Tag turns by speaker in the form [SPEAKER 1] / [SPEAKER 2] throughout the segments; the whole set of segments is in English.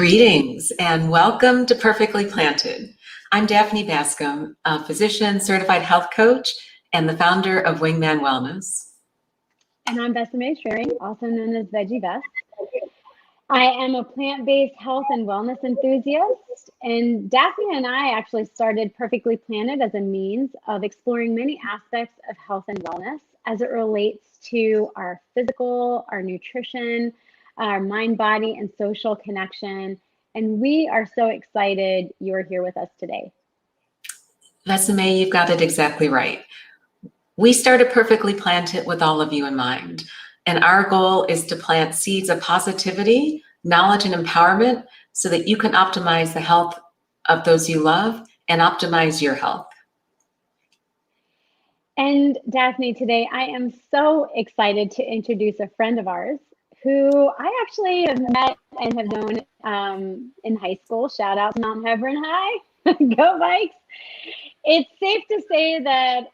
[SPEAKER 1] Greetings and welcome to Perfectly Planted. I'm Daphne Bascom, a physician, certified health coach, and the founder of Wingman Wellness.
[SPEAKER 2] And I'm Besame Schering, also known as Veggie Best. I am a plant-based health and wellness enthusiast, and Daphne and I actually started Perfectly Planted as a means of exploring many aspects of health and wellness as it relates to our physical, our nutrition, our mind, body, and social connection. And we are so excited you're here with us today.
[SPEAKER 1] Besame, you've got it exactly right. We started Perfectly Planted with all of you in mind. And our goal is to plant seeds of positivity, knowledge, and empowerment so that you can optimize the health of those you love and optimize your health.
[SPEAKER 2] And Daphne, today I am so excited to introduce a friend of ours who I actually have met and have known in high school. Shout out to Mount Hebron High. Go Vikes. It's safe to say that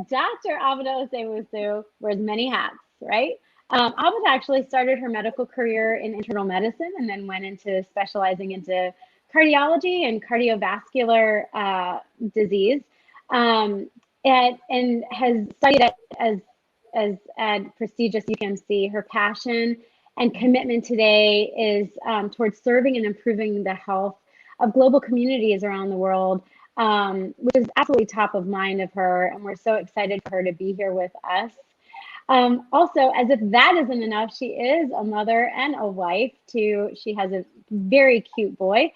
[SPEAKER 2] Dr. Abena Osei-Wusu wears many hats, right? Abena actually started her medical career in internal medicine and then went into specializing into cardiology and cardiovascular disease, and has studied at prestigious UPMC. Her passion and commitment today is towards serving and improving the health of global communities around the world, which is absolutely top of mind of her, and we're so excited for her to be here with us. Also, as if that isn't enough, she is a mother and a wife too. She has a very cute boy.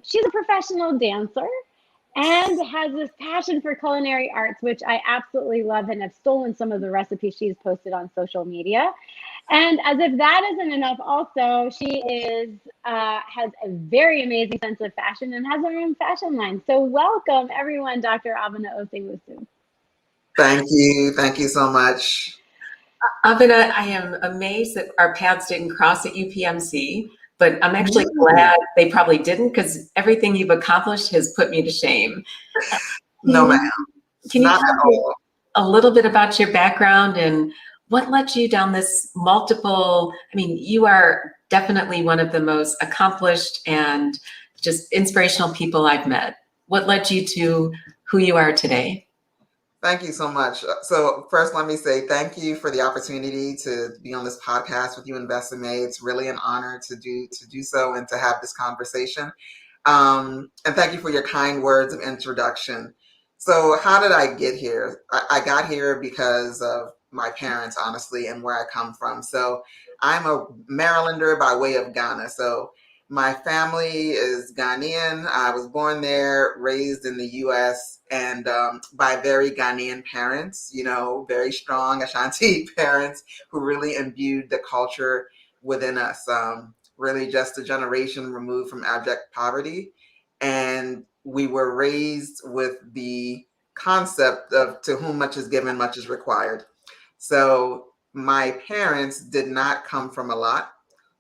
[SPEAKER 2] She's a professional dancer and has this passion for culinary arts, which I absolutely love and have stolen some of the recipes she's posted on social media. And as if that isn't enough, also, she has a very amazing sense of fashion and has her own fashion line. So welcome, everyone, Dr. Abena Osei-Wusu.
[SPEAKER 3] Thank you. Thank you so much.
[SPEAKER 1] Abena, I am amazed that our paths didn't cross at UPMC, but I'm actually glad they probably didn't because everything you've accomplished has put me to shame.
[SPEAKER 3] No, ma'am.
[SPEAKER 1] Can you
[SPEAKER 3] Not
[SPEAKER 1] tell
[SPEAKER 3] at
[SPEAKER 1] me
[SPEAKER 3] all.
[SPEAKER 1] a little bit about your background and what led you down this you are definitely one of the most accomplished and just inspirational people I've met. What led you to who you are today?
[SPEAKER 3] Thank you so much. So first, let me say thank you for the opportunity to be on this podcast with you and Besame. It's really an honor to do so and to have this conversation. And thank you for your kind words of introduction. So how did I get here? I got here because of my parents, honestly, and where I come from. So I'm a Marylander by way of Ghana. So my family is Ghanaian. I was born there, raised in the U.S., and by very Ghanaian parents, very strong Ashanti parents who really imbued the culture within us. Really just a generation removed from abject poverty. And we were raised with the concept of to whom much is given, much is required. So my parents did not come from a lot,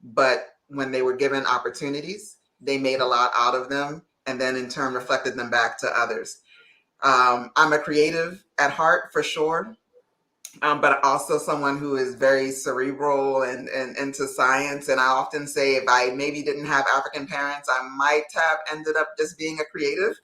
[SPEAKER 3] but when they were given opportunities, they made a lot out of them and then in turn reflected them back to others. I'm a creative at heart for sure, but also someone who is very cerebral and into science. And I often say if I maybe didn't have African parents, I might have ended up just being a creative.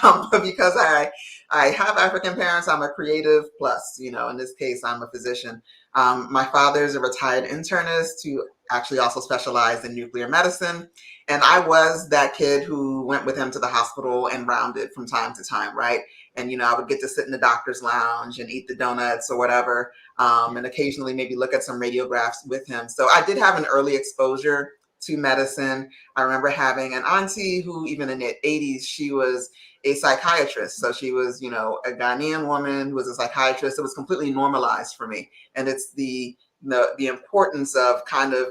[SPEAKER 3] But because I have African parents, I'm a creative plus, in this case, I'm a physician. My father is a retired internist who actually also specialized in nuclear medicine. And I was that kid who went with him to the hospital and rounded from time to time, right? And, I would get to sit in the doctor's lounge and eat the donuts or whatever, and occasionally maybe look at some radiographs with him. So I did have an early exposure to medicine. I remember having an auntie who, even in the 80s, she was a psychiatrist. So she was, a Ghanaian woman who was a psychiatrist. It was completely normalized for me. And it's the importance of kind of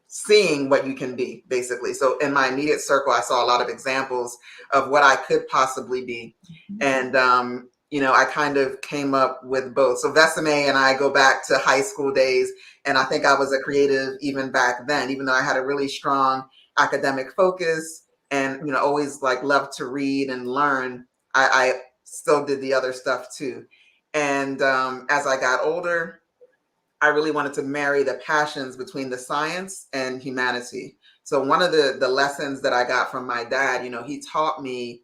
[SPEAKER 3] seeing what you can be, basically. So in my immediate circle, I saw a lot of examples of what I could possibly be. And, I kind of came up with both. So Besame and I go back to high school days, and I think I was a creative even back then, even though I had a really strong academic focus and, always loved to read and learn. I still did the other stuff too. And as I got older, I really wanted to marry the passions between the science and humanity. So one of the lessons that I got from my dad, he taught me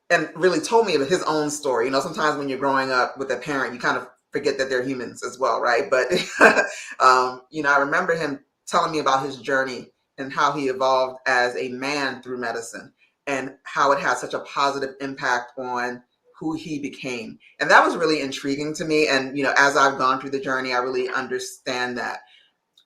[SPEAKER 3] and really told me his own story. Sometimes when you're growing up with a parent, you kind of forget that they're humans as well, right? But, I remember him telling me about his journey and how he evolved as a man through medicine and how it had such a positive impact on who he became. And that was really intriguing to me. And, as I've gone through the journey, I really understand that.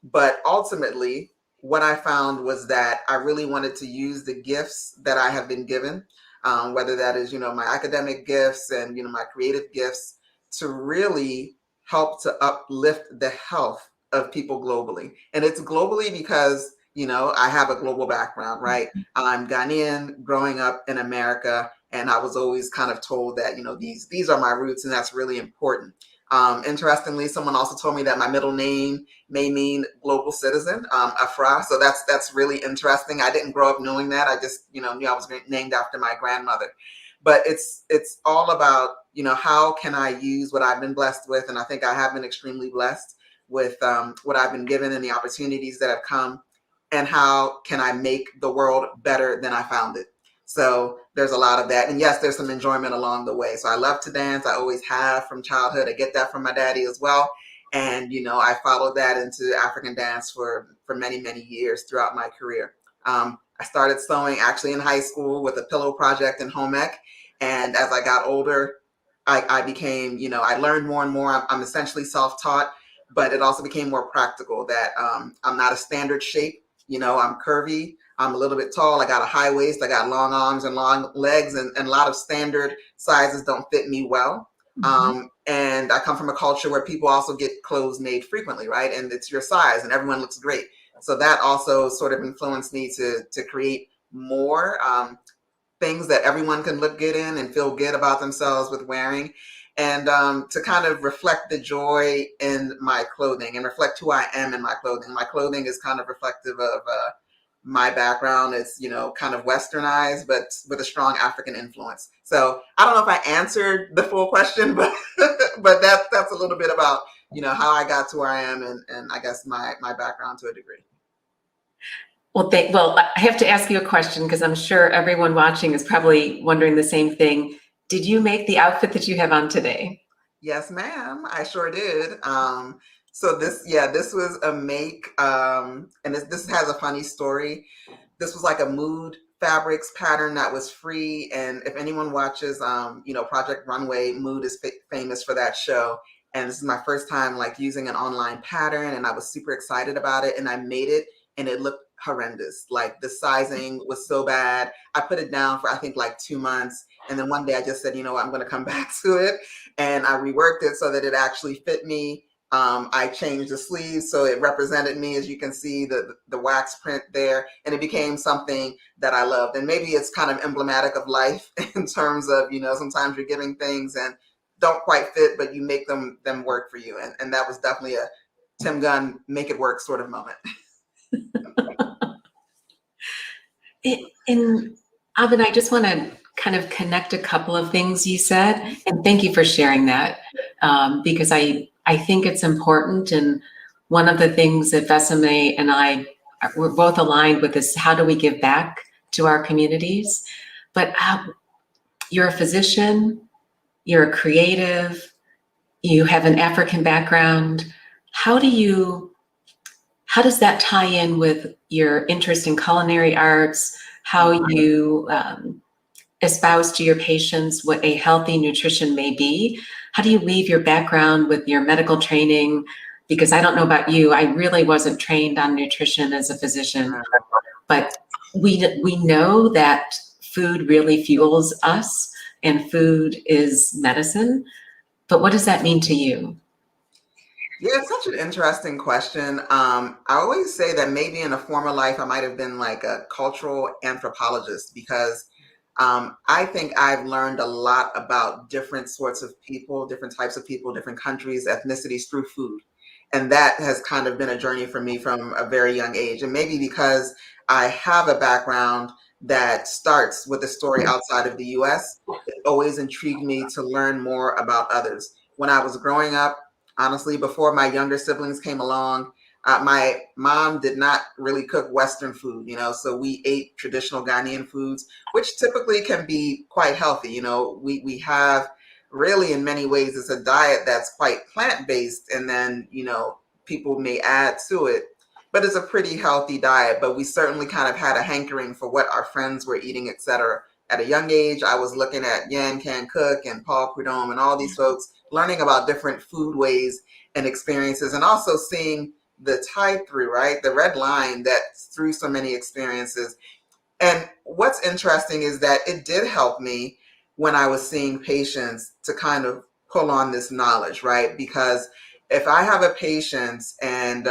[SPEAKER 3] But ultimately, what I found was that I really wanted to use the gifts that I have been given, whether that is, my academic gifts and, my creative gifts, to really help to uplift the health of people globally. And it's globally because, I have a global background, right? I'm Ghanaian, growing up in America, and I was always kind of told that, these are my roots, and that's really important. Interestingly, someone also told me that my middle name may mean global citizen, Afra. So that's really interesting. I didn't grow up knowing that. I just, knew I was named after my grandmother. But it's all about, how can I use what I've been blessed with? And I think I have been extremely blessed with what I've been given and the opportunities that have come. And how can I make the world better than I found it? So there's a lot of that. And yes, there's some enjoyment along the way. So I love to dance. I always have from childhood. I get that from my daddy as well. And, I followed that into African dance for many, many years throughout my career. I started sewing actually in high school with a pillow project in home ec. And as I got older, I became, I learned more and more. I'm essentially self-taught, but it also became more practical that I'm not a standard shape. I'm curvy. I'm a little bit tall. I got a high waist. I got long arms and long legs, and a lot of standard sizes don't fit me well. And I come from a culture where people also get clothes made frequently, right? And it's your size and everyone looks great. So that also sort of influenced me to create more things that everyone can look good in and feel good about themselves with wearing. And to kind of reflect the joy in my clothing and reflect who I am in my clothing. My clothing is kind of reflective of my background. It's, kind of westernized, but with a strong African influence. So I don't know if I answered the full question, but but that's a little bit about, how I got to where I am and I guess my background to a degree.
[SPEAKER 1] Well, I have to ask you a question because I'm sure everyone watching is probably wondering the same thing. Did you make the outfit that you have on today?
[SPEAKER 3] Yes, ma'am. I sure did. So this was a make, and this has a funny story. This was like a mood fabrics pattern that was free. And if anyone watches, Project Runway, Mood is famous for that show. And this is my first time like using an online pattern, and I was super excited about it. And I made it, and it looked horrendous. Like the sizing was so bad. I put it down for I think like 2 months, and then one day I just said, I'm going to come back to it, and I reworked it so that it actually fit me. I changed the sleeves so it represented me, as you can see the wax print there, and it became something that I loved. And maybe it's kind of emblematic of life in terms of, sometimes you're giving things and don't quite fit, but you make them work for you. And that was definitely a Tim Gunn make it work sort of moment.
[SPEAKER 1] And Abena, I just want to kind of connect a couple of things you said, and thank you for sharing that, because I think it's important. And one of the things that Vesame and I we're both aligned with is how do we give back to our communities? But you're a physician, you're a creative, you have an African background. How does that tie in with your interest in culinary arts, how you espouse to your patients what a healthy nutrition may be? How do you weave your background with your medical training? Because I don't know about you, I really wasn't trained on nutrition as a physician, but we know that food really fuels us and food is medicine. But what does that mean to you?
[SPEAKER 3] Yeah, it's such an interesting question. I always say that maybe in a former life, I might have been like a cultural anthropologist because I think I've learned a lot about different sorts of people, different types of people, different countries, ethnicities through food. And that has kind of been a journey for me from a very young age. And maybe because I have a background that starts with a story outside of the US, it always intrigued me to learn more about others. When I was growing up, honestly, before my younger siblings came along, My mom did not really cook Western food, so we ate traditional Ghanaian foods, which typically can be quite healthy. We have really, in many ways, it's a diet that's quite plant-based, and then, people may add to it, but it's a pretty healthy diet. But we certainly kind of had a hankering for what our friends were eating, etc. At a young age, I was looking at Yan Can Cook and Paul Prudhomme and all these folks, learning about different food ways and experiences, and also seeing the tie through, right? The red line that's through so many experiences. And what's interesting is that it did help me when I was seeing patients to kind of pull on this knowledge, right? Because if I have a patient and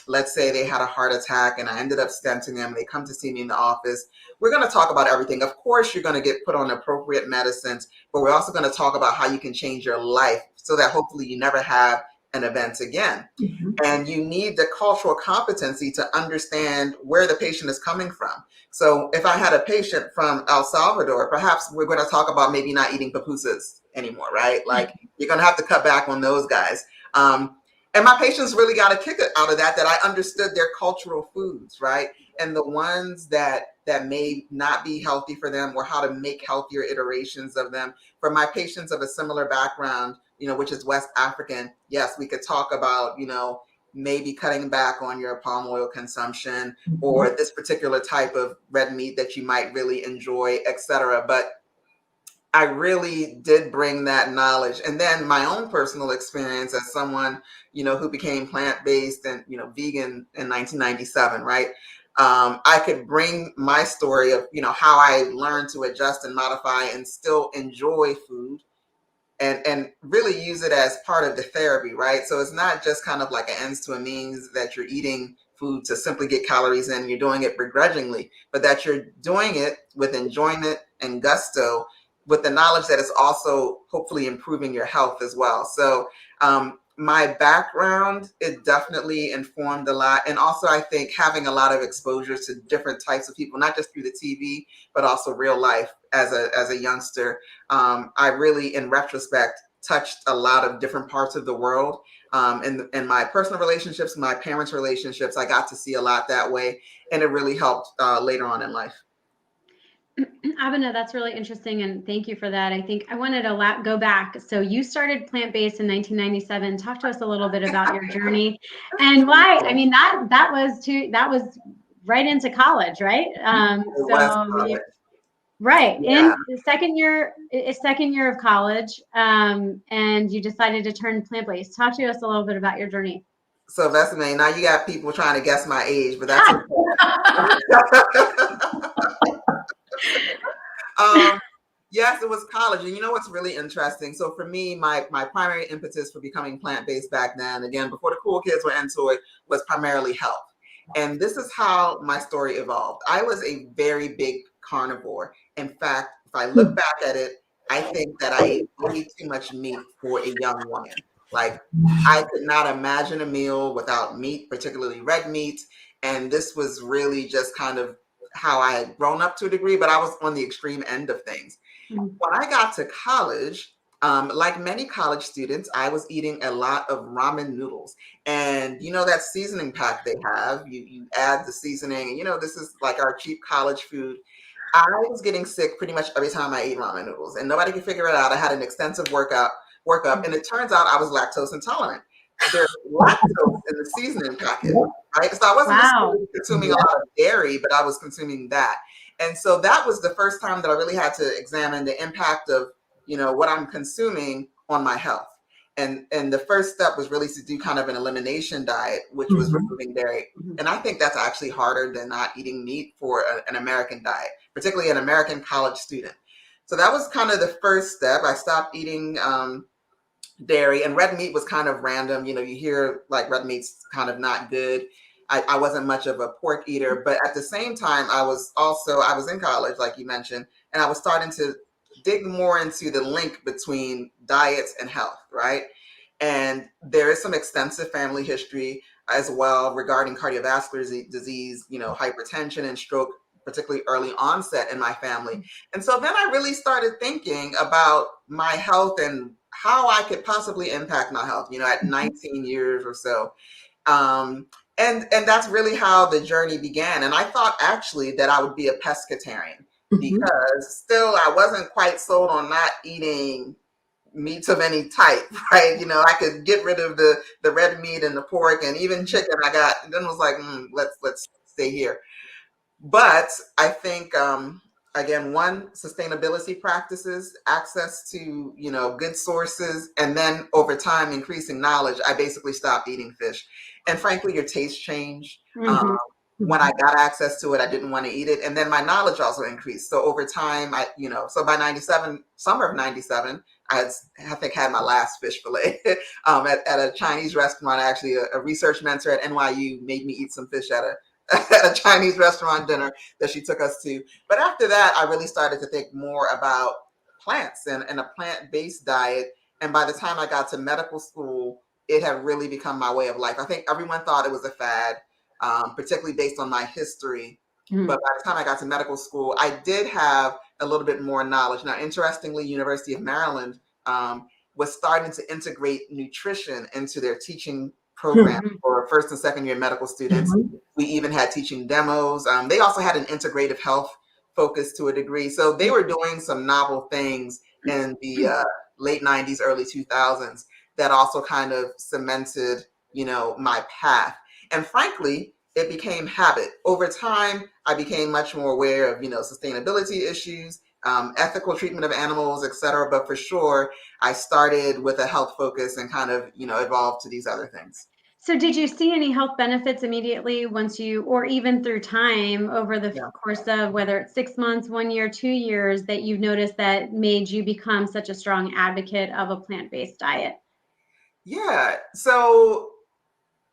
[SPEAKER 3] let's say they had a heart attack and I ended up stenting them, they come to see me in the office, we're going to talk about everything. Of course, you're going to get put on appropriate medicines, but we're also going to talk about how you can change your life so that hopefully you never have an event again. Mm-hmm. And you need the cultural competency to understand where the patient is coming from. So if I had a patient from El Salvador, perhaps we're going to talk about maybe not eating pupusas anymore, right? Like you're going to have to cut back on those guys. And my patients really got a kick out of that I understood their cultural foods, right? And the ones that may not be healthy for them, or how to make healthier iterations of them. For my patients of a similar background, which is West African, yes, we could talk about, maybe cutting back on your palm oil consumption, or this particular type of red meat that you might really enjoy, etc. But I really did bring that knowledge. And then my own personal experience as someone, who became plant-based and, vegan in 1997, right? I could bring my story of, how I learned to adjust and modify and still enjoy food, and really use it as part of the therapy, right? So it's not just kind of like an ends to a means that you're eating food to simply get calories in, you're doing it begrudgingly, but that you're doing it with enjoyment and gusto, with the knowledge that it's also hopefully improving your health as well. So my background, it definitely informed a lot. And also I think having a lot of exposure to different types of people, not just through the TV, but also real life as a youngster. I really, in retrospect, touched a lot of different parts of the world. In my personal relationships, my parents' relationships, I got to see a lot that way. And it really helped later on in life.
[SPEAKER 2] Abena, that's really interesting, and thank you for that. I think I wanted to go back. So you started plant-based in 1997. Talk to us a little bit about your journey and why. I mean, that was right into college, right? Right, yeah. In the second year of college, and you decided to turn plant-based. Talk to us a little bit about your journey.
[SPEAKER 3] So Vesame, now you got people trying to guess my age, but that's okay. Yes, it was college. And you know what's really interesting? So for me, my primary impetus for becoming plant-based back then, again, before the cool kids were into it, was primarily health. And this is how my story evolved. I was a very big carnivore. In fact, if I look back at it, I think that I ate way too much meat for a young woman. Like, I could not imagine a meal without meat, particularly red meat. And this was really just kind of how I had grown up to a degree, but I was on the extreme end of things. When I got to college, like many college students, I was eating a lot of ramen noodles. And that seasoning pack they have, you add the seasoning, and this is like our cheap college food. I was getting sick pretty much every time I ate ramen noodles, and nobody could figure it out. I had an extensive workup, and it turns out I was lactose intolerant. There's lactose in the seasoning packet, right? So I wasn't consuming a lot of dairy, but I was consuming that. And so that was the first time that I really had to examine the impact of, what I'm consuming on my health. And the first step was really to do kind of an elimination diet, which was removing dairy. And I think that's actually harder than not eating meat for an American diet, particularly an American college student. So that was kind of the first step. I stopped eating dairy, and red meat was kind of random. You hear like red meat's kind of not good. I wasn't much of a pork eater, but at the same time, I was in college, like you mentioned, and I was starting to dig more into the link between diets and health, right? And there is some extensive family history as well regarding cardiovascular disease, hypertension and stroke, particularly early onset in my family. And so then I really started thinking about my health and how I could possibly impact my health, at 19 years or so. And that's really how the journey began. And I thought actually that I would be a pescatarian because still I wasn't quite sold on not eating meats of any type, right? You know, I could get rid of the red meat and the pork and even chicken. Then was like, let's stay here. But I think, again, one, sustainability practices, access to, you know, good sources, and then over time, increasing knowledge, I basically stopped eating fish. And frankly, your taste changed. When I got access to it, I didn't want to eat it. And then my knowledge also increased. So over time, so by 97, summer of 97, I think had my last fish fillet at a Chinese restaurant. Actually, a research mentor at NYU made me eat some fish at a Chinese restaurant dinner that she took us to. But after that, I really started to think more about plants and a plant-based diet. And by the time I got to medical school, it had really become my way of life. I think everyone thought it was a fad, particularly based on my history. But by the time I got to medical school, I did have a little bit more knowledge. Now, interestingly, University of Maryland was starting to integrate nutrition into their teaching program for first and second year medical students. We even had teaching demos. They also had an integrative health focus to a degree. So they were doing some novel things in the late 90s, early 2000s that also kind of cemented, you know, my path. And frankly, it became habit. Over time, I became much more aware of, you know, sustainability issues, ethical treatment of animals, et cetera. But for sure, I started with a health focus and kind of, you know, evolved to these other things.
[SPEAKER 2] So did you see any health benefits immediately or even through time over the course of whether it's 6 months, 1 year, 2 years, that you've noticed that made you become such a strong advocate of a plant-based diet?
[SPEAKER 3] Yeah. So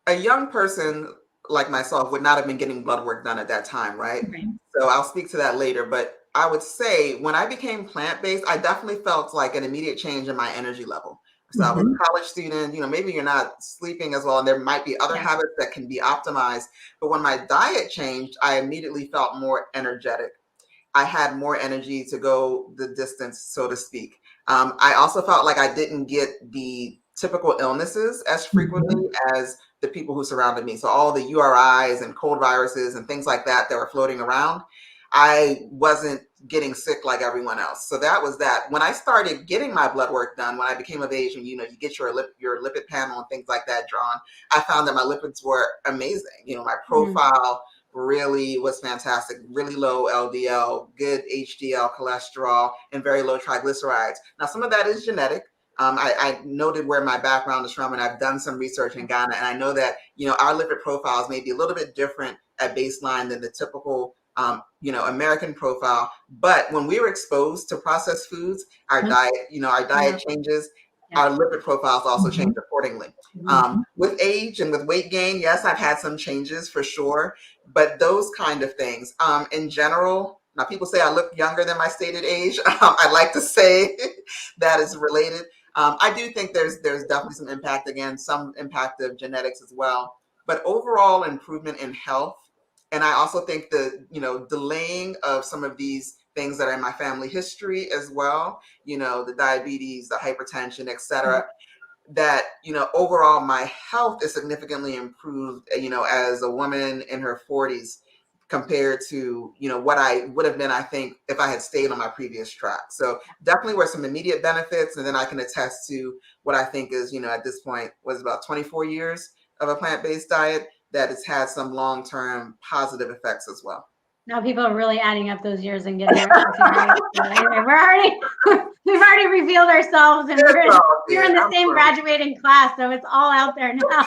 [SPEAKER 3] a young person like myself would not have been getting blood work done at that time, right? So I'll speak to that later. But I would say when I became plant-based, I definitely felt like an immediate change in my energy level. So I was a college student, you know, maybe you're not sleeping as well, and there might be other habits that can be optimized. But when my diet changed, I immediately felt more energetic. I had more energy to go the distance, so to speak. I also felt like I didn't get the typical illnesses as frequently as the people who surrounded me. So all the URIs and cold viruses and things like that were floating around, I wasn't getting sick like everyone else. So that was that. When I started getting my blood work done, when I became of age, and you know, you get your lipid panel and things like that drawn, I found that my lipids were amazing. You know, my profile really was fantastic. Really low LDL, good HDL cholesterol, and very low triglycerides. Now, some of that is genetic. I noted where my background is from, and I've done some research in Ghana, and I know that, you know, our lipid profiles may be a little bit different at baseline than the typical, you know, American profile. But when we were exposed to processed foods, our diet changes. Our lipid profiles also change accordingly. With age and with weight gain, yes, I've had some changes for sure, but those kind of things, in general, now people say I look younger than my stated age. I'd like to say that is related. I do think there's definitely some impact, again, some impact of genetics as well, but overall improvement in health. And I also think the, you know, delaying of some of these things that are in my family history as well, you know, the diabetes, the hypertension, et cetera, that, you know, overall my health is significantly improved, you know, as a woman in her 40s compared to, you know, what I would have been, I think, if I had stayed on my previous track. So definitely were some immediate benefits. And then I can attest to what I think is, you know, at this point was about 24 years of a plant-based diet that has had some long-term positive effects as well.
[SPEAKER 2] Now people are really adding up those years and getting their right. Anyway, we've already revealed ourselves, and we're in the same graduating class, so it's all out there now.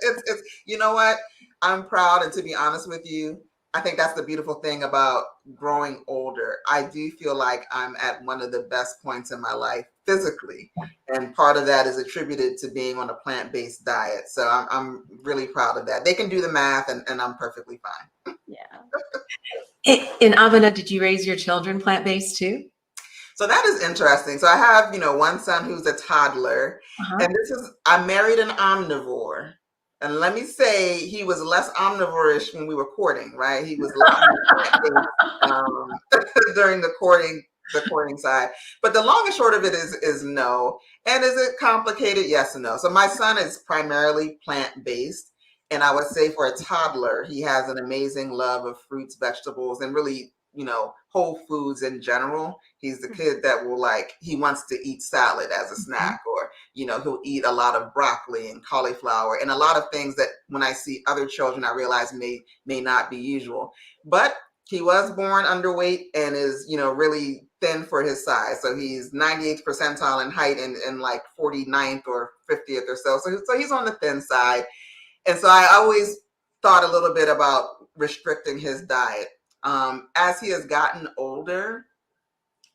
[SPEAKER 3] it's you know what? I'm proud, and to be honest with you, I think that's the beautiful thing about growing older. I do feel like I'm at one of the best points in my life physically, and part of that is attributed to being on a plant-based diet. So I'm really proud of that. They can do the math, and I'm perfectly fine.
[SPEAKER 1] In Abena, did you raise your children plant-based too?
[SPEAKER 3] So that is interesting. So I have, you know, one son who's a toddler, and I married an omnivore. And let me say, he was less omnivore-ish when we were courting, right? He was during the courting side. But the long and short of it is no. And is it complicated? Yes and no. So my son is primarily plant-based. And I would say for a toddler, he has an amazing love of fruits, vegetables, and really, whole foods in general. He's the kid that will he wants to eat salad as a snack, or, he'll eat a lot of broccoli and cauliflower and a lot of things that when I see other children, I realize may not be usual. But he was born underweight and is, really thin for his size. So he's 98th percentile in height and like 49th or 50th or so. So he's on the thin side. And so I always thought a little bit about restricting his diet. As he has gotten older,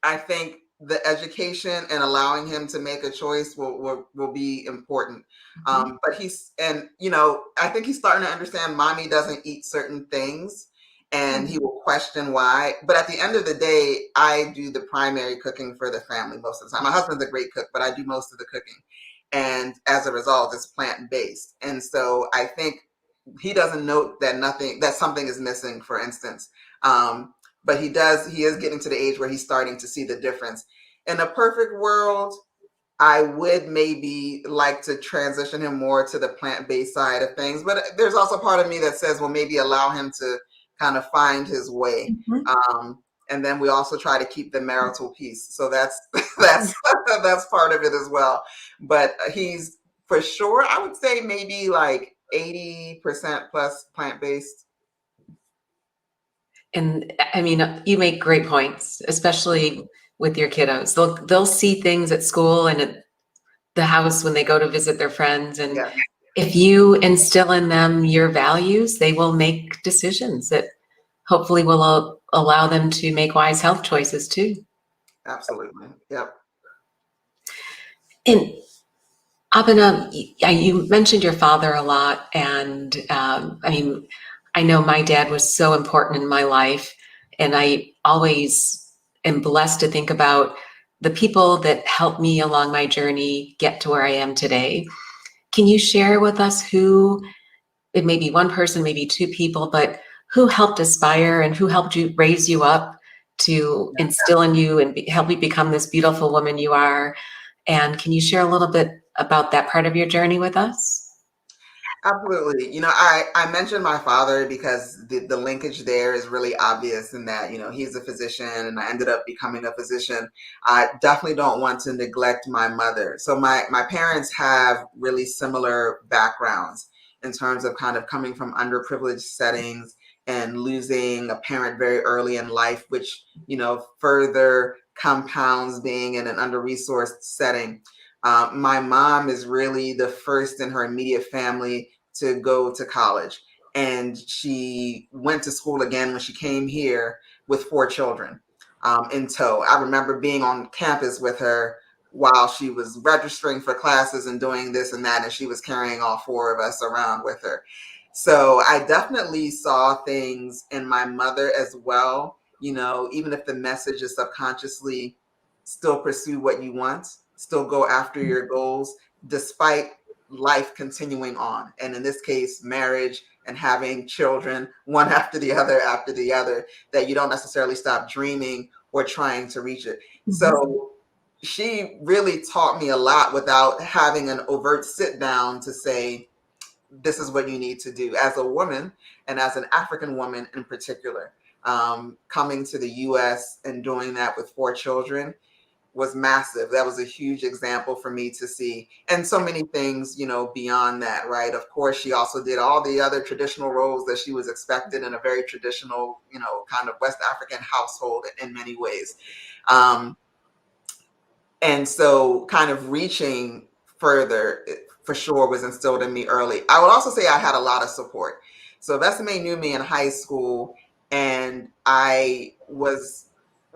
[SPEAKER 3] I think the education and allowing him to make a choice will be important. But I think he's starting to understand mommy doesn't eat certain things, and he will question why. But at the end of the day, I do the primary cooking for the family most of the time. My husband's a great cook, but I do most of the cooking. And as a result, it's plant-based. And so I think he doesn't note that something is missing, for instance. But he is getting to the age where he's starting to see the difference. In a perfect world, I would maybe like to transition him more to the plant-based side of things. But there's also part of me that says, well, maybe allow him to kind of find his way. And then we also try to keep the marital peace. So that's part of it as well. But he's for sure, I would say maybe like 80% plus plant-based.
[SPEAKER 1] And I mean, you make great points, especially with your kiddos. They'll see things at school and at the house when they go to visit their friends. And if you instill in them your values, they will make decisions that hopefully will allow them to make wise health choices too.
[SPEAKER 3] Absolutely. Yep.
[SPEAKER 1] And Abena, you mentioned your father a lot. And I mean, I know my dad was so important in my life, and I always am blessed to think about the people that helped me along my journey get to where I am today. Can you share with us who, it may be one person, maybe two people, but who helped aspire and who helped you raise you up to instill in you and help you become this beautiful woman you are? And can you share a little bit about that part of your journey with us?
[SPEAKER 3] Absolutely. I mentioned my father because the linkage there is really obvious in that, he's a physician and I ended up becoming a physician. I definitely don't want to neglect my mother. So my parents have really similar backgrounds in terms of kind of coming from underprivileged settings and losing a parent very early in life, which, further compounds being in an under-resourced setting. My mom is really the first in her immediate family to go to college. And she went to school again when she came here with 4 children in tow. I remember being on campus with her while she was registering for classes and doing this and that, and she was carrying all 4 of us around with her. So I definitely saw things in my mother as well, even if the message is subconsciously still pursue what you want, still go after your goals, despite life continuing on. And in this case, marriage and having children, one after the other, that you don't necessarily stop dreaming or trying to reach it. So she really taught me a lot without having an overt sit down to say, this is what you need to do as a woman and as an African woman in particular. Coming to the US and doing that with 4 children was massive. That was a huge example for me to see. And so many things, beyond that, right? Of course, she also did all the other traditional roles that she was expected in a very traditional, kind of West African household in many ways. And so kind of reaching further for sure was instilled in me early. I would also say I had a lot of support. So FSCAI knew me in high school, and I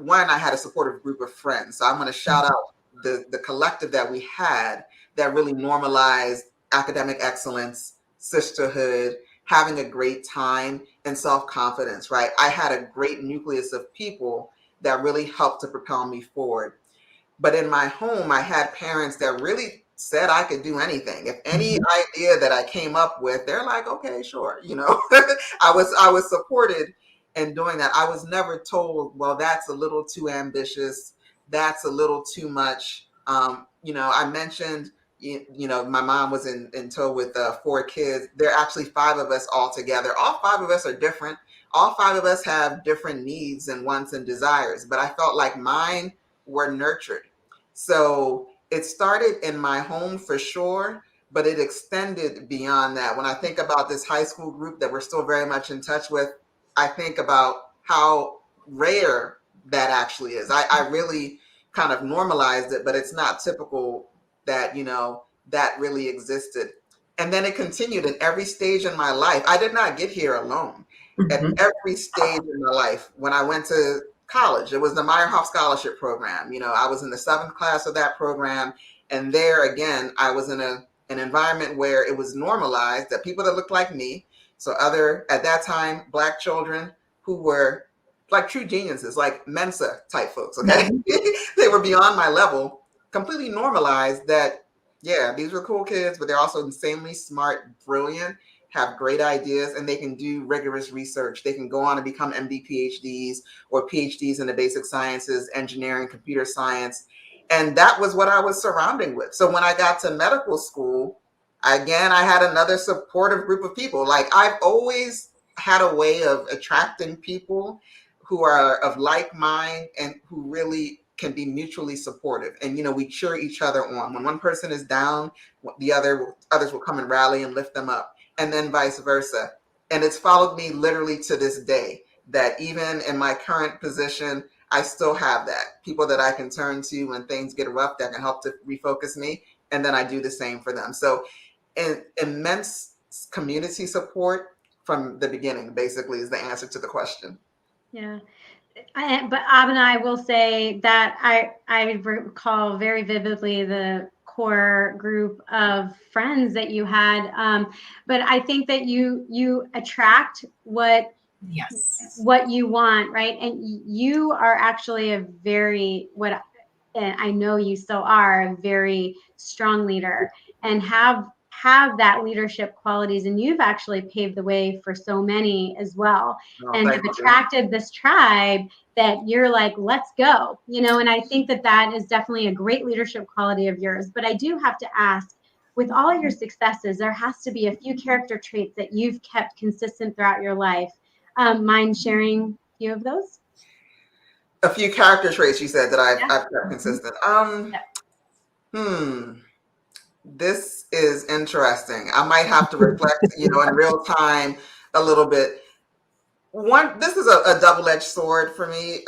[SPEAKER 3] had a supportive group of friends. So I'm going to shout out the collective that we had that really normalized academic excellence, sisterhood, having a great time, and self-confidence, right? I had a great nucleus of people that really helped to propel me forward. But in my home, I had parents that really said I could do anything. If any idea that I came up with, they're like, okay, sure. I was supported in doing that. I was never told, well, that's a little too ambitious. That's a little too much. I mentioned my mom was in tow with 4 kids. There are actually 5 of us all together. All 5 of us are different. All 5 of us have different needs and wants and desires, but I felt like mine were nurtured. So it started in my home for sure, but it extended beyond that. When I think about this high school group that we're still very much in touch with, I think about how rare that actually is. I really kind of normalized it, but it's not typical that, that really existed. And then it continued in every stage in my life. I did not get here alone. At every stage in my life, when I went to college, it was the Meyerhoff Scholarship Program. I was in the 7th class of that program. And there again, I was in an environment where it was normalized that people that looked like me, so at that time, Black children who were like true geniuses, like Mensa type folks, okay? They were beyond my level, completely normalized that, yeah, these were cool kids, but they're also insanely smart, brilliant, have great ideas, and they can do rigorous research. They can go on and become MD PhDs or PhDs in the basic sciences, engineering, computer science. And that was what I was surrounding with. So when I got to medical school, again, I had another supportive group of people. Like I've always had a way of attracting people who are of like mind and who really can be mutually supportive. And, we cheer each other on. When one person is down, others will come and rally and lift them up, and then vice versa. And it's followed me literally to this day, that even in my current position, I still have that. People that I can turn to when things get rough that can help to refocus me. And then I do the same for them. So immense community support from the beginning, basically, is the answer to the question.
[SPEAKER 2] Yeah. But Abena, I will say that I recall very vividly the core group of friends that you had. But I think that you attract what you want, right? And you are actually and I know you still are, a very strong leader and have that leadership qualities. And you've actually paved the way for so many as well, and have attracted this tribe that you're like, let's go, and I think that is definitely a great leadership quality of yours. But I do have to ask, with all your successes, there has to be a few character traits that you've kept consistent throughout your life. Mind sharing a few of those?
[SPEAKER 3] A few character traits you said that I've kept consistent. This is interesting. I might have to reflect, in real time a little bit. This is a double-edged sword for me,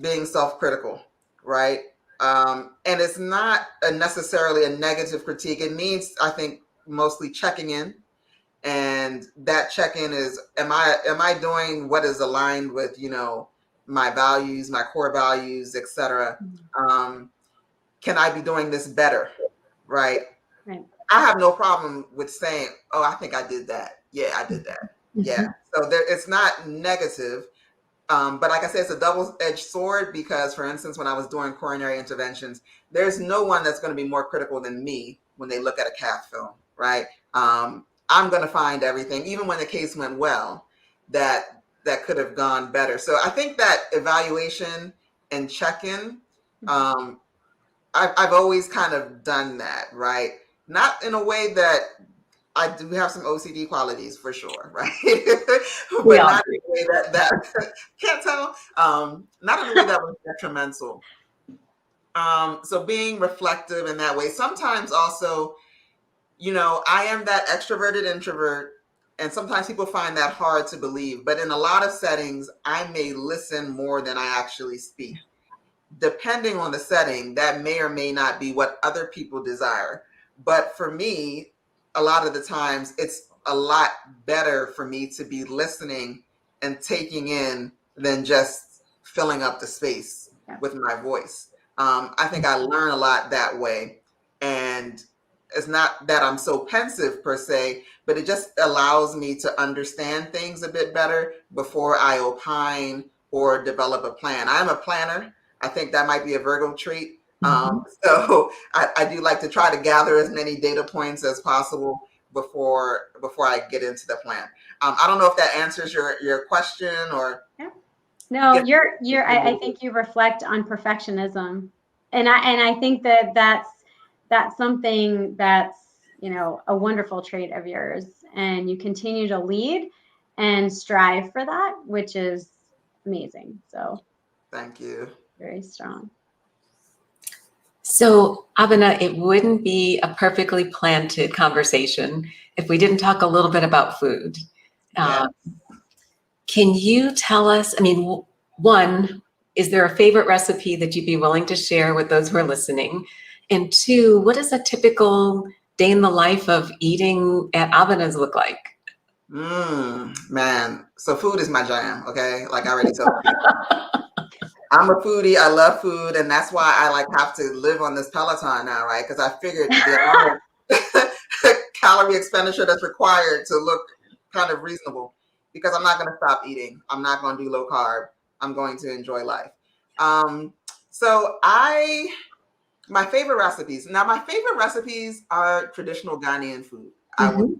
[SPEAKER 3] being self-critical, right? And it's not necessarily a negative critique. It means, I think, mostly checking in. And that check-in is, am I doing what is aligned with, my values, my core values, etc. Can I be doing this better? Right. I have no problem with saying, oh, I think I did that. Yeah, I did that. Yeah. So it's not negative. But like I said, it's a double-edged sword because, for instance, when I was doing coronary interventions, there's no one that's going to be more critical than me when they look at a cath film, right? I'm going to find everything, even when the case went well, that could have gone better. So I think that evaluation and check-in, I've always kind of done that, right? Not in a way that I do have some OCD qualities for sure, right? But not in a way that can't tell. Not in a way that was detrimental. So being reflective in that way. Sometimes also, I am that extroverted introvert, and sometimes people find that hard to believe. But in a lot of settings, I may listen more than I actually speak. Depending on the setting, that may or may not be what other people desire. But for me, a lot of the times, it's a lot better for me to be listening and taking in than just filling up the space with my voice. I think I learn a lot that way. And it's not that I'm so pensive per se, but it just allows me to understand things a bit better before I opine or develop a plan. I'm a planner. I think that might be a Virgo trait. So I do like to try to gather as many data points as possible before I get into the plan. I don't know if that answers your question or.
[SPEAKER 2] No, I think you reflect on perfectionism, and I think that's that's something that's, a wonderful trait of yours, and you continue to lead and strive for that, which is amazing. So
[SPEAKER 3] thank you.
[SPEAKER 2] very strong.
[SPEAKER 1] So, Abena, it wouldn't be a perfectly planted conversation if we didn't talk a little bit about food.
[SPEAKER 3] Yes.
[SPEAKER 1] Can you tell us, one, is there a favorite recipe that you'd be willing to share with those who are listening? And two, what does a typical day in the life of eating at Abena's look like?
[SPEAKER 3] Man, so food is my jam, okay? Like I already told you. I'm a foodie. I love food, and that's why I have to live on this Peloton now, right? Because I figured the amount of calorie expenditure that's required to look kind of reasonable. Because I'm not going to stop eating. I'm not going to do low carb. I'm going to enjoy life. So my favorite recipes. Now, my favorite recipes are traditional Ghanaian food, I would say.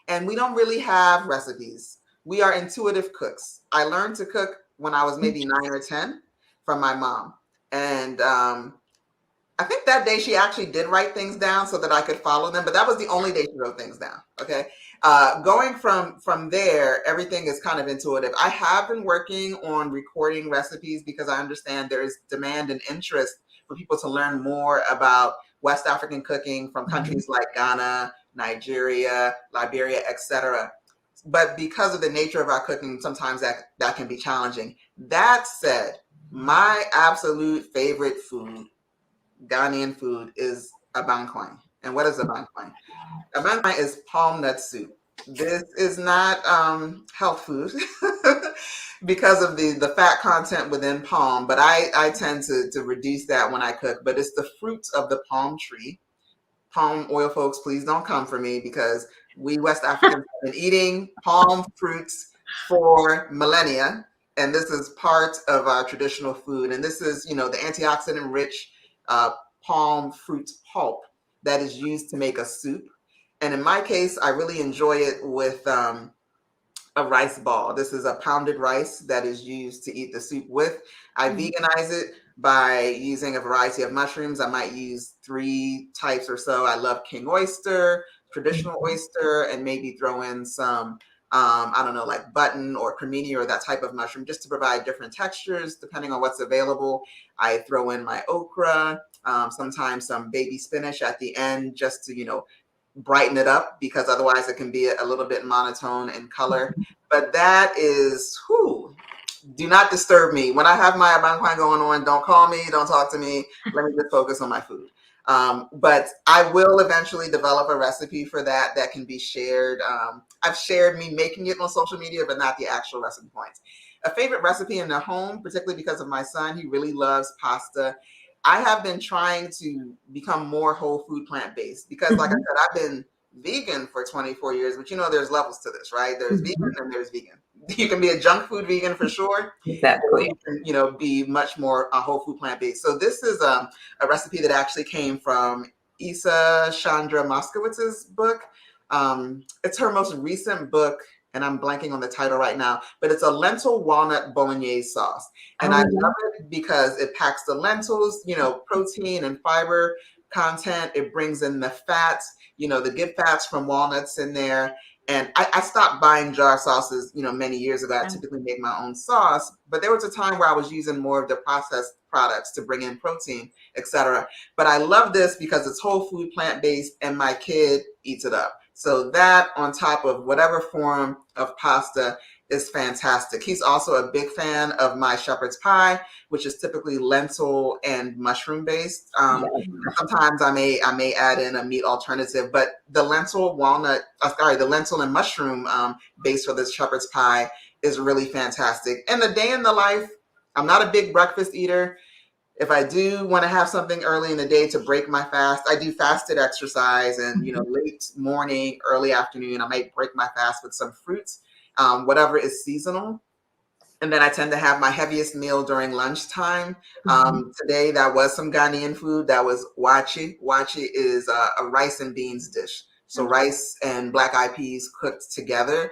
[SPEAKER 3] And we don't really have recipes. We are intuitive cooks. I learned to cook when I was maybe 9 or 10 from my mom. And I think that day she actually did write things down so that I could follow them, but that was the only day she wrote things down, okay? Going from there, everything is kind of intuitive. I have been working on recording recipes because I understand there is demand and interest for people to learn more about West African cooking from countries like Ghana, Nigeria, Liberia, etc. But because of the nature of our cooking, sometimes that can be challenging. That said, my absolute favorite food, Ghanaian food, is abanquan. And what is abanquan? Abanquan is palm nut soup. This is not health food because of the fat content within palm, but I tend to reduce that when I cook. But it's the fruits of the palm tree. Palm oil folks, please don't come for me, because we West Africans have been eating palm fruits for millennia. And this is part of our traditional food. And this is, the antioxidant rich palm fruit pulp that is used to make a soup. And in my case, I really enjoy it with a rice ball. This is a pounded rice that is used to eat the soup with. I veganize it by using a variety of mushrooms. I might use 3 types or so. I love king oyster, traditional oyster, and maybe throw in some, like button or cremini or that type of mushroom, just to provide different textures depending on what's available. I throw in my okra, sometimes some baby spinach at the end, just to, brighten it up, because otherwise it can be a little bit monotone in color. But that is, do not disturb me. When I have my abanquan going on, don't call me, don't talk to me. Let me just focus on my food. But I will eventually develop a recipe for that can be shared. I've shared me making it on social media, but not the actual recipe points. A favorite recipe in the home, particularly because of my son, he really loves pasta. I have been trying to become more whole food plant-based because, like I said, I've been vegan for 24 years, but there's levels to this, right? There's vegan and there's vegan. You can be a junk food vegan for sure.
[SPEAKER 1] Exactly.
[SPEAKER 3] Or you can, be much more whole food plant-based. So this is a recipe that actually came from Isa Chandra Moskowitz's book. It's her most recent book, and I'm blanking on the title right now, but it's a lentil walnut Bolognese sauce. And I love it because it packs the lentils, protein and fiber content. It brings in the fats, the good fats from walnuts in there. And I stopped buying jar sauces, many years ago. I typically make my own sauce, but there was a time where I was using more of the processed products to bring in protein, etc. But I love this because it's whole food, plant-based, and my kid eats it up. So that on top of whatever form of pasta is fantastic. He's also a big fan of my shepherd's pie, which is typically lentil and mushroom based. Sometimes I may add in a meat alternative, but the lentil and mushroom base for this shepherd's pie is really fantastic. And the day in the life, I'm not a big breakfast eater. If I do want to have something early in the day to break my fast, I do fasted exercise, and late morning, early afternoon, I might break my fast with some fruits, whatever is seasonal. And then I tend to have my heaviest meal during lunchtime. Today, that was some Ghanaian food. That was wachi. Wachi is a rice and beans dish. So rice and black eyed peas cooked together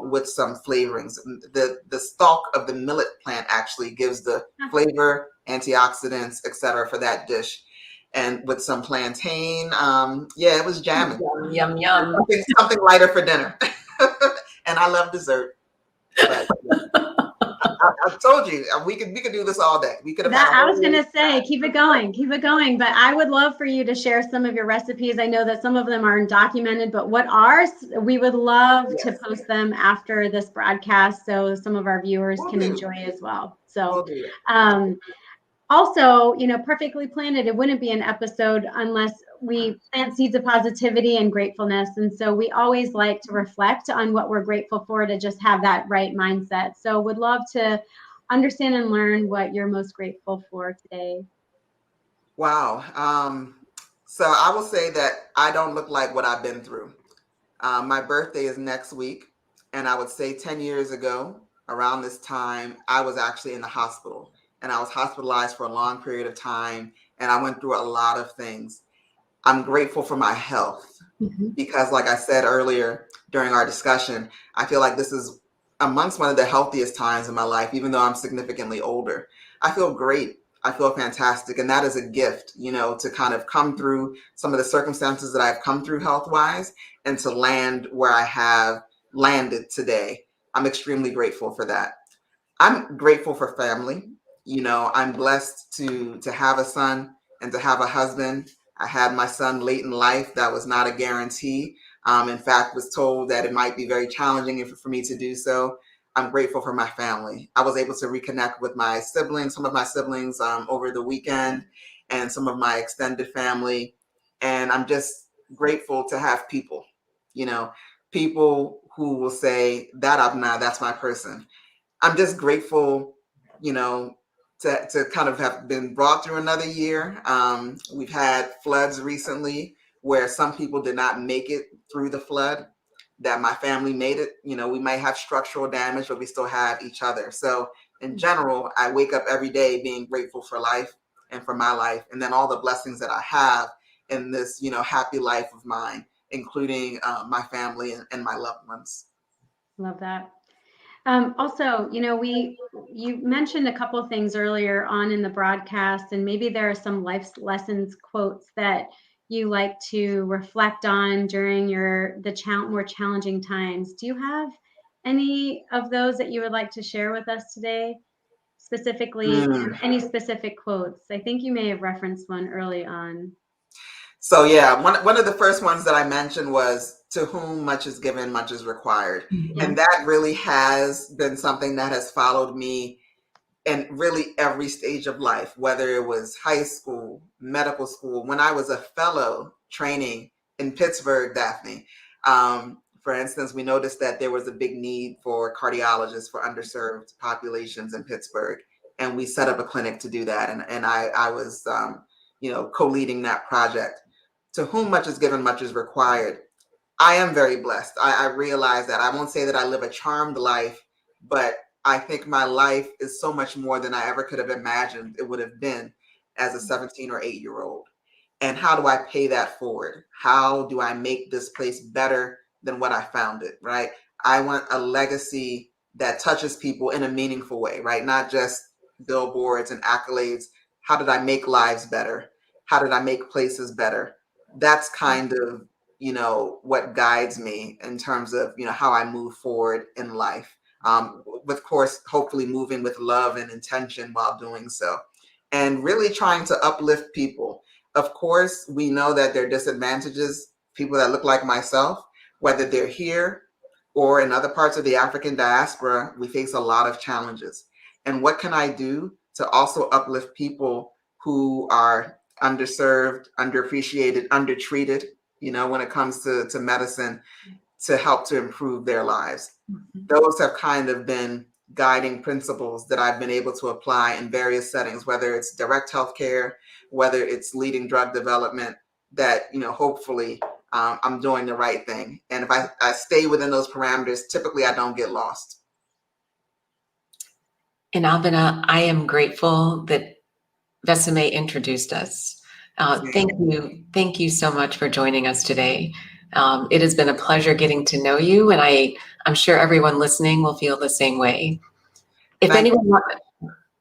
[SPEAKER 3] with some flavorings. The stalk of the millet plant actually gives the flavor, antioxidants, etc. for that dish. and with some plantain. Yeah, it was jamming.
[SPEAKER 1] Yum, yum.
[SPEAKER 3] Something lighter for dinner. And I love dessert. But I told you we could do this all day. We could have had
[SPEAKER 2] I was gonna say, keep it going. But I would love for you to share some of your recipes. I know that some of them aren't documented, but what are, we would love to post them after this broadcast so some of our viewers can enjoy as well. So, also, Perfectly Planted, it wouldn't be an episode unless we plant seeds of positivity and gratefulness. And so we always like to reflect on what we're grateful for to just have that right mindset. So would love to understand and learn what you're most grateful for today.
[SPEAKER 3] Wow. So I will say that I don't look like what I've been through. My birthday is next week. And I would say 10 years ago, around this time, I was actually in the hospital. And I was hospitalized for a long period of time. And I went through a lot of things. I'm grateful for my health because, like I said earlier during our discussion, I feel like this is amongst one of the healthiest times in my life, even though I'm significantly older. I feel great. I feel fantastic. And that is a gift, to kind of come through some of the circumstances that I've come through health-wise and to land where I have landed today. I'm extremely grateful for that. I'm grateful for family. I'm blessed to have a son and to have a husband. I had my son late in life. That was not a guarantee. In fact, was told that it might be very challenging for me to do so. I'm grateful for my family. I was able to reconnect with my siblings, some of my siblings over the weekend, and some of my extended family. And I'm just grateful to have people, people who will say, that Abena, that's my person. I'm just grateful, to kind of have been brought through another year. We've had floods recently where some people did not make it through the flood, that my family made it. We might have structural damage, but we still have each other. So in general, I wake up every day being grateful for life and for my life, and then all the blessings that I have in this, happy life of mine, including my family and my loved ones.
[SPEAKER 2] Love that. Also, you mentioned a couple of things earlier on in the broadcast, and maybe there are some life lessons quotes that you like to reflect on during the more challenging times. Do you have any of those that you would like to share with us today? Specifically, any specific quotes? I think you may have referenced one early on.
[SPEAKER 3] So yeah, one of the first ones that I mentioned was, to whom much is given, much is required. And that really has been something that has followed me in really every stage of life, whether it was high school, medical school. When I was a fellow training in Pittsburgh, Daphne, for instance, we noticed that there was a big need for cardiologists for underserved populations in Pittsburgh. And we set up a clinic to do that. And I was, co-leading that project. To whom much is given, much is required. I am very blessed. I realize that. I won't say that I live a charmed life, but I think my life is so much more than I ever could have imagined it would have been as a 17 or 8-year-old. And how do I pay that forward? How do I make this place better than what I found it, right? I want a legacy that touches people in a meaningful way, right? Not just billboards and accolades. How did I make lives better? How did I make places better? That's kind of, what guides me in terms of, how I move forward in life. Of course, hopefully moving with love and intention while doing so. And really trying to uplift people. Of course, we know that there are disadvantages, people that look like myself, whether they're here or in other parts of the African diaspora, we face a lot of challenges. And what can I do to also uplift people who are underserved, underappreciated, undertreated, when it comes to medicine, to help to improve their lives? Those have kind of been guiding principles that I've been able to apply in various settings, whether it's direct healthcare, whether it's leading drug development, that, hopefully I'm doing the right thing. And if I stay within those parameters, typically I don't get lost.
[SPEAKER 1] And Abena, I am grateful that Vesame introduced us. Thank you so much for joining us today. It has been a pleasure getting to know you, and I'm sure everyone listening will feel the same way. If anyone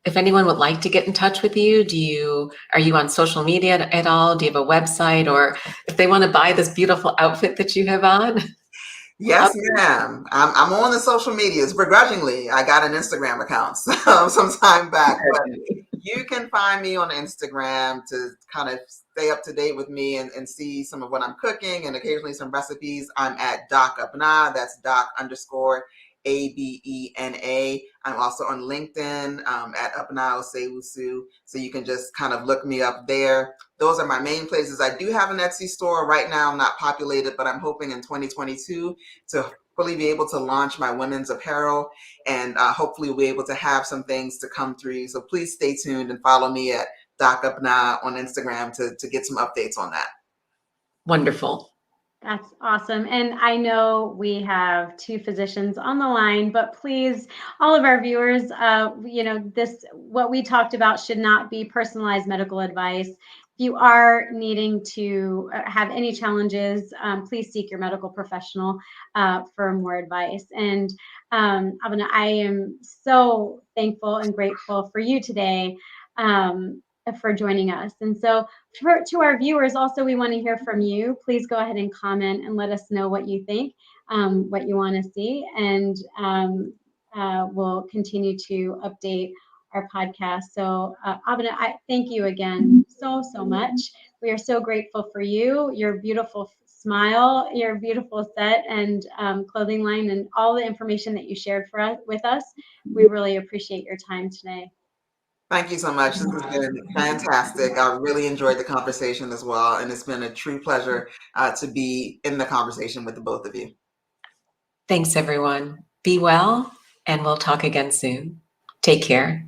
[SPEAKER 1] if anyone would like to get in touch with you, are you on social media at all? Do you have a website? Or if they want to buy this beautiful outfit that you have on?
[SPEAKER 3] Yes, ma'am. I'm on the social medias. Begrudgingly, I got an Instagram account some time back, but you can find me on Instagram to kind of stay up to date with me and see some of what I'm cooking and occasionally some recipes. I'm at Doc Abena. That's Doc_Abena. I'm also on LinkedIn at Abena Osei-Wusu. So you can just kind of look me up there. Those are my main places. I do have an Etsy store right now, not populated, but I'm hoping in 2022 to fully be able to launch my women's apparel, and hopefully we'll be able to have some things to come through. So please stay tuned and follow me at Doc Abena on Instagram to get some updates on that.
[SPEAKER 1] Wonderful.
[SPEAKER 2] That's awesome. And I know we have two physicians on the line, but please, all of our viewers, what we talked about should not be personalized medical advice. If you are needing to have any challenges, please seek your medical professional for more advice. And Abena, I am so thankful and grateful for you today for joining us. And so to our viewers, also, we want to hear from you. Please go ahead and comment and let us know what you think, what you want to see, and we'll continue to update our podcast. So Abena, I thank you again so much. We are so grateful for you, your beautiful smile, your beautiful set and clothing line, and all the information that you shared with us. We really appreciate your time today.
[SPEAKER 3] Thank you so much. This has been fantastic. I really enjoyed the conversation as well. And it's been a true pleasure to be in the conversation with the both of you.
[SPEAKER 1] Thanks, everyone. Be well, and we'll talk again soon. Take care.